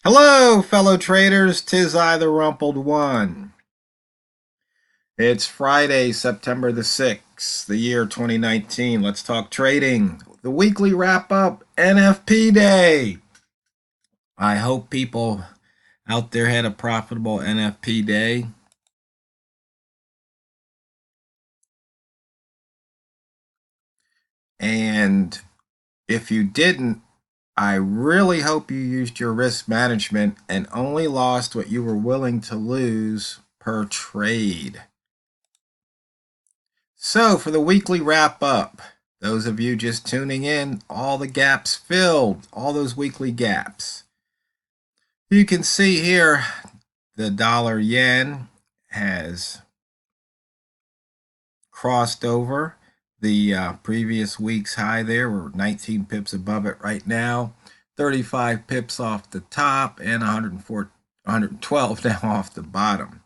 Hello, fellow traders. 'Tis I, the Rumpled One. It's Friday, September the 6th, the year 2019. Let's talk trading. The weekly wrap up, NFP Day. I hope people out there had a profitable NFP day. And if you didn't, I really hope you used your risk management and only lost what you were willing to lose per trade. So for the weekly wrap up, those of you just tuning in, all the gaps filled, all those weekly gaps. You can see here the dollar yen has crossed over the previous week's high there. We're 19 pips above it right now, 35 pips off the top, and 112 now off the bottom.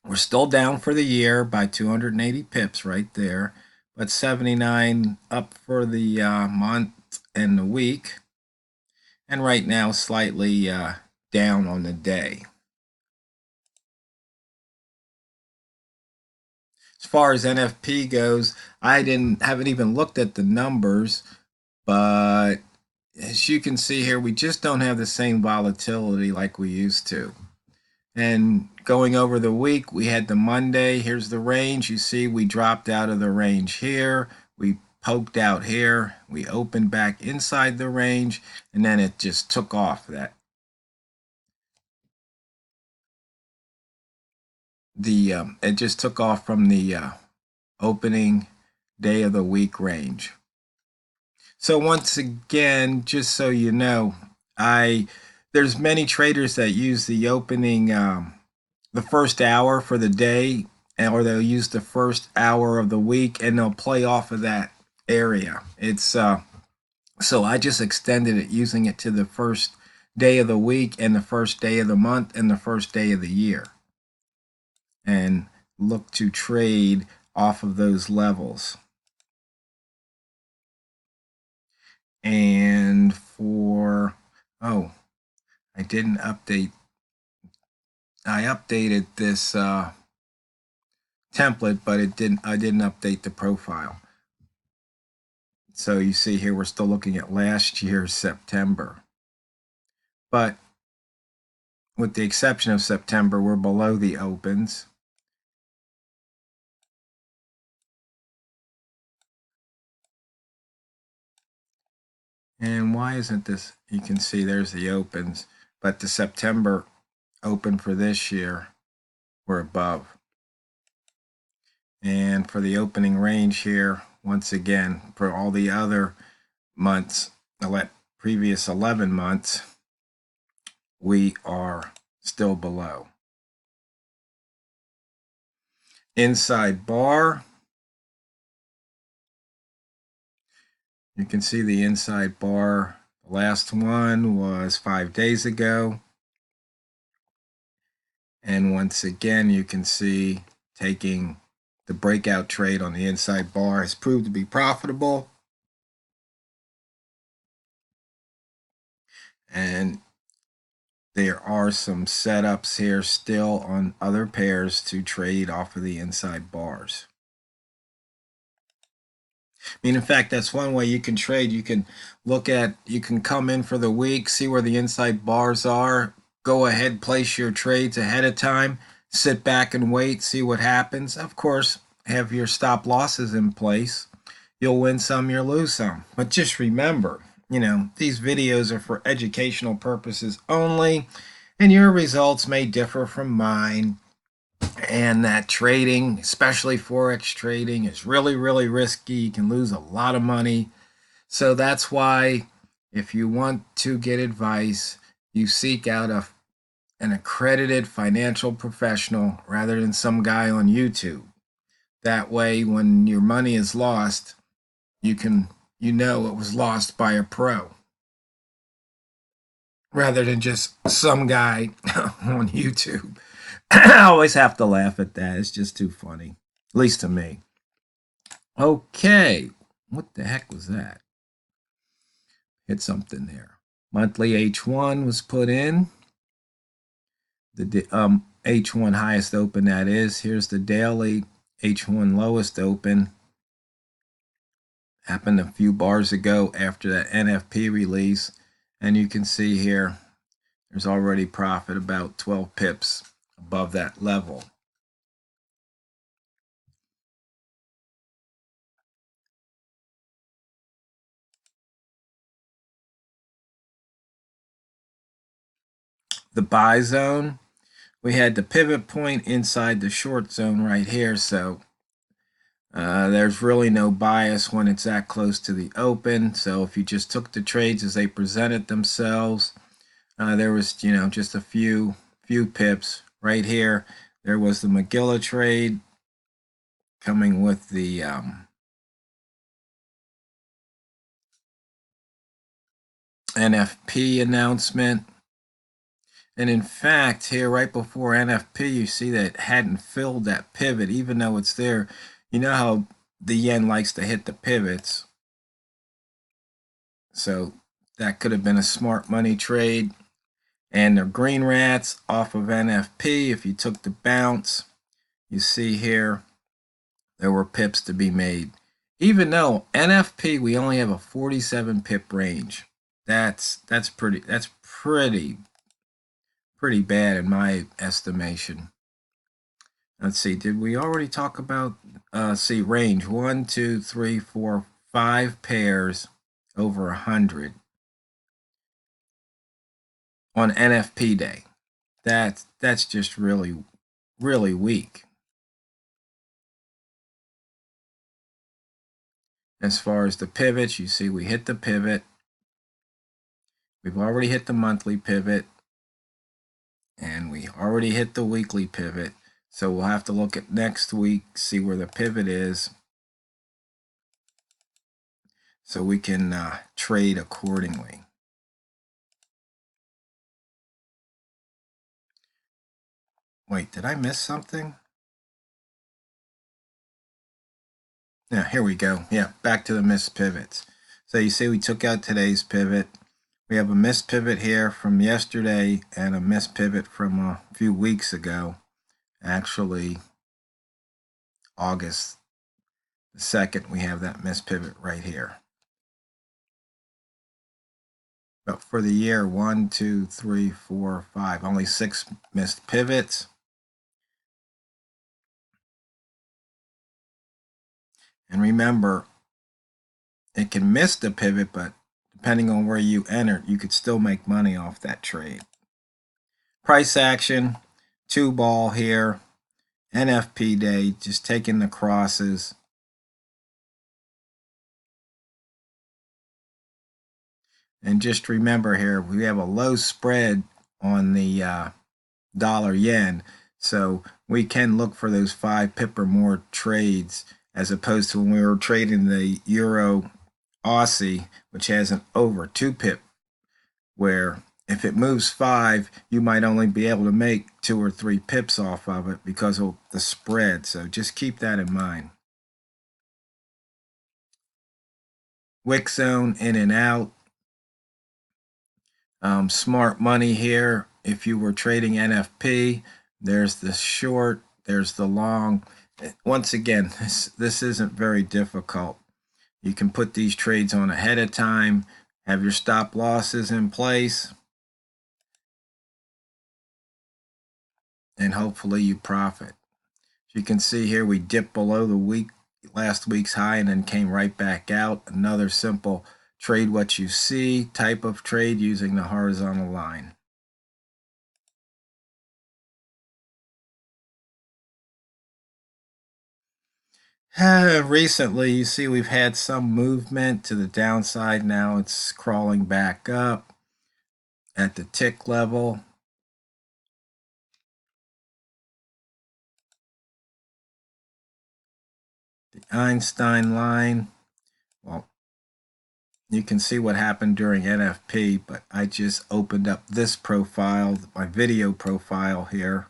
We're still down for the year by 280 pips right there, but 79 up for the month and the week, and right now slightly down on the day. As far as NFP goes, I haven't even looked at the numbers, but as you can see here, we just don't have the same volatility like we used to. And going over the week, we had the Monday. Here's the range. You see we dropped out of the range here. We poked out here. We opened back inside the range, and then it just took off. It just took off from the opening day of the week range. So once again, just so you know, there's many traders that use the opening the first hour for the day, or they'll use the first hour of the week, and they'll play off of that area. It's so I just extended it, using it to the first day of the week and the first day of the month and the first day of the year, and look to trade off of those levels. And for I didn't update. I updated this template, but I didn't update the profile. So you see here, we're still looking at last year's September. But with the exception of September, we're below the opens. And why isn't this? You can see there's the opens, but the September open for this year, we're above. And for the opening range here, once again, for all the other months, the previous 11 months, we are still below. Inside bar, you can see the inside bar. The last one was 5 days ago. And once again, you can see taking the breakout trade on the inside bar has proved to be profitable. And there are some setups here still on other pairs to trade off of the inside bars. I mean, in fact, that's one way you can trade. You can come in for the week, see where the inside bars are, go ahead, place your trades ahead of time, sit back and wait, see what happens. Of course, have your stop losses in place. You'll win some, you'll lose some. But just remember, these videos are for educational purposes only, and your results may differ from mine. And that trading, especially Forex trading, is really, really risky. You can lose a lot of money. So that's why if you want to get advice, you seek out an accredited financial professional rather than some guy on YouTube. That way, when your money is lost, you know it was lost by a pro rather than just some guy on YouTube. I always have to laugh at that. It's just too funny, at least to me. Okay, what the heck was that? hit something there. Monthly H1 was put in. The H1 highest open, that is. Here's the daily H1 lowest open. Happened a few bars ago after that NFP release. And you can see here, there's already profit about 12 pips above that level. The buy zone, we had the pivot point inside the short zone right here, so there's really no bias when it's that close to the open. So if you just took the trades as they presented themselves, there was, just a few pips right here. There was the Magilla trade coming with the NFP announcement. And in fact, here right before NFP, you see that it hadn't filled that pivot, even though it's there. You know how the yen likes to hit the pivots. So that could have been a smart money trade. And the green rats off of NFP, if you took the bounce, you see here, there were pips to be made. Even though NFP, we only have a 47 pip range. That's pretty bad in my estimation. Let's see, did we already talk about, see, range? 1, 2, 3, 4, 5 pairs over 100 on NFP day. That's just really weak. As far as the pivots, you see we hit the pivot. We've already hit the monthly pivot. And we already hit the weekly pivot. So we'll have to look at next week, see where the pivot is, so we can trade accordingly. Wait, did I miss something? Yeah, here we go. Yeah, back to the missed pivots. So you see we took out today's pivot. We have a missed pivot here from yesterday and a missed pivot from a few weeks ago. Actually, August the 2nd, we have that missed pivot right here. But for the year, 1, 2, 3, 4, 5, only 6 missed pivots. And remember, it can miss the pivot, but depending on where you enter, you could still make money off that trade. Price action, 2 ball here, NFP day, just taking the crosses. And just remember here, we have a low spread on the dollar yen, so we can look for those 5 pip or more trades, as opposed to when we were trading the Euro Aussie, which has an over 2 pip, where if it moves 5, you might only be able to make 2 or 3 pips off of it because of the spread. So just keep that in mind. Wick zone in and out. Smart money here. If you were trading NFP, there's the short, there's the long. Once again, this isn't very difficult. You can put these trades on ahead of time, have your stop losses in place, and hopefully you profit. As you can see here, we dipped below the last week's high and then came right back out. Another simple trade what you see type of trade using the horizontal line. Recently, you see we've had some movement to the downside. Now it's crawling back up at the tick level. The Einstein line, well, you can see what happened during NFP, but I just opened up this profile, my video profile here.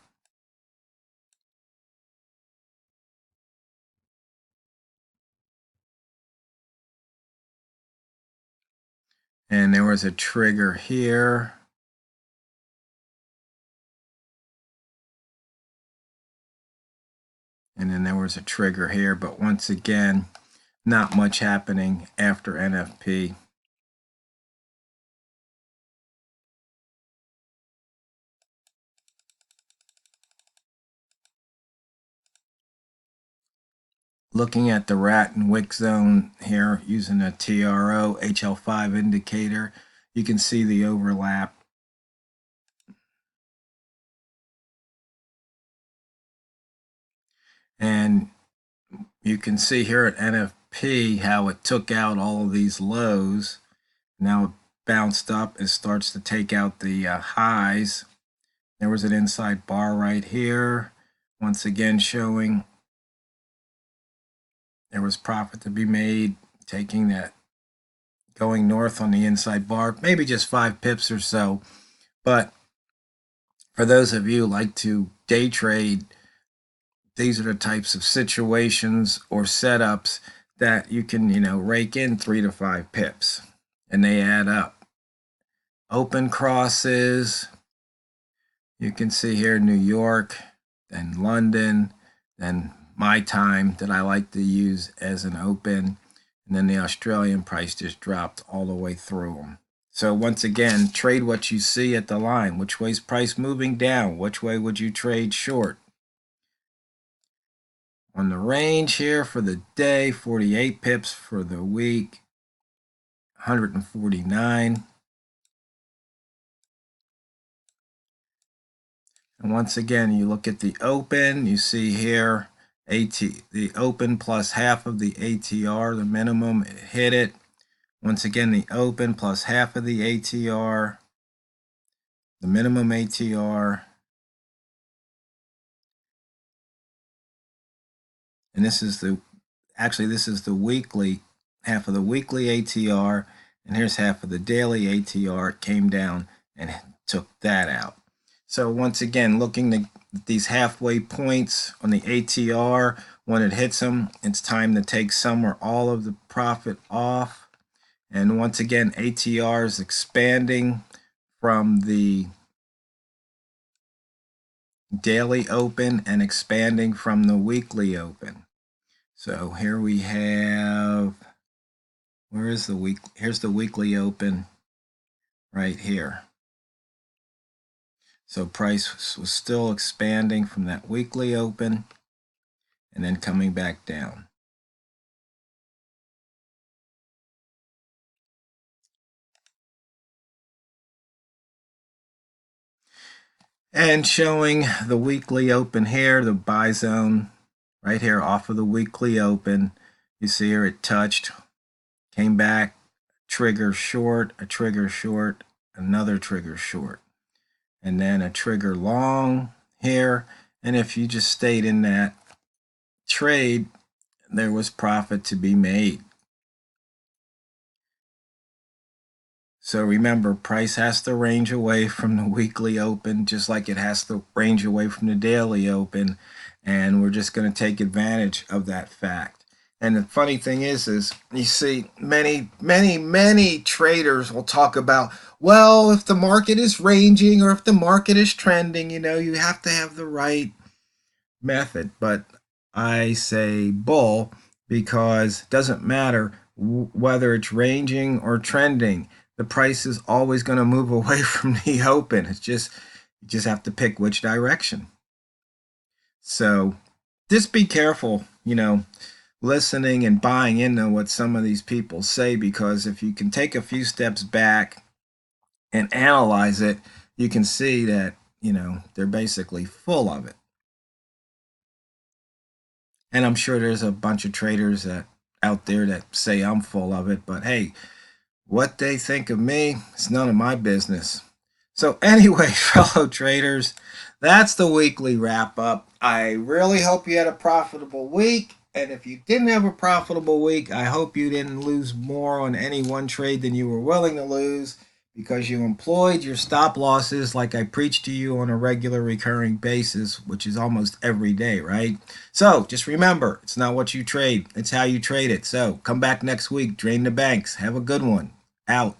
And there was a trigger here. And then there was a trigger here, but once again, not much happening after NFP. Looking at the rat and wick zone here using a TRO HL5 indicator, you can see the overlap. And you can see here at NFP how it took out all of these lows. Now it bounced up and starts to take out the highs. There was an inside bar right here, once again showing there was profit to be made, taking that, going north on the inside bar, maybe just 5 pips or so. But for those of you who like to day trade, these are the types of situations or setups that you can, rake in 3 to 5 pips, and they add up. Open crosses, you can see here New York, then London, then my time that I like to use as an open, and then the Australian price just dropped all the way through them. So once again, trade what you see at the line. Which way's price moving down? Which way would you trade short? On the range here for the day, 48 pips. For the week, 149. And once again, you look at the open, you see here the open plus half of the ATR, the minimum, it hit it. Once again, the open plus half of the ATR, the minimum ATR. And this is the weekly, half of the weekly ATR, and here's half of the daily ATR. It came down and took that out. So once again, looking at these halfway points on the ATR, when it hits them, it's time to take some or all of the profit off. And once again, ATR is expanding from the daily open and expanding from the weekly open. So here we have, where is the week? Here's the weekly open right here. So price was still expanding from that weekly open and then coming back down. And showing the weekly open here, the buy zone right here off of the weekly open. You see here it touched, came back, trigger short, a trigger short, another trigger short, and then a trigger long here. And if you just stayed in that trade, there was profit to be made. So remember, price has to range away from the weekly open, just like it has to range away from the daily open. And we're just going to take advantage of that fact. And the funny thing is you see many traders will talk about, well, if the market is ranging or if the market is trending, you have to have the right method. But I say bull, because it doesn't matter whether it's ranging or trending. The price is always going to move away from the open. It's just, you just have to pick which direction. So just be careful, listening and buying into what some of these people say, because if you can take a few steps back and analyze it, you can see that, they're basically full of it. And I'm sure there's a bunch of traders out there that say I'm full of it, but hey, what they think of me, it's none of my business. So anyway, fellow traders, that's the weekly wrap up. I really hope you had a profitable week. And if you didn't have a profitable week, I hope you didn't lose more on any one trade than you were willing to lose, because you employed your stop losses like I preach to you on a regular recurring basis, which is almost every day, right? So just remember, it's not what you trade, it's how you trade it. So come back next week, drain the banks. Have a good one. Out.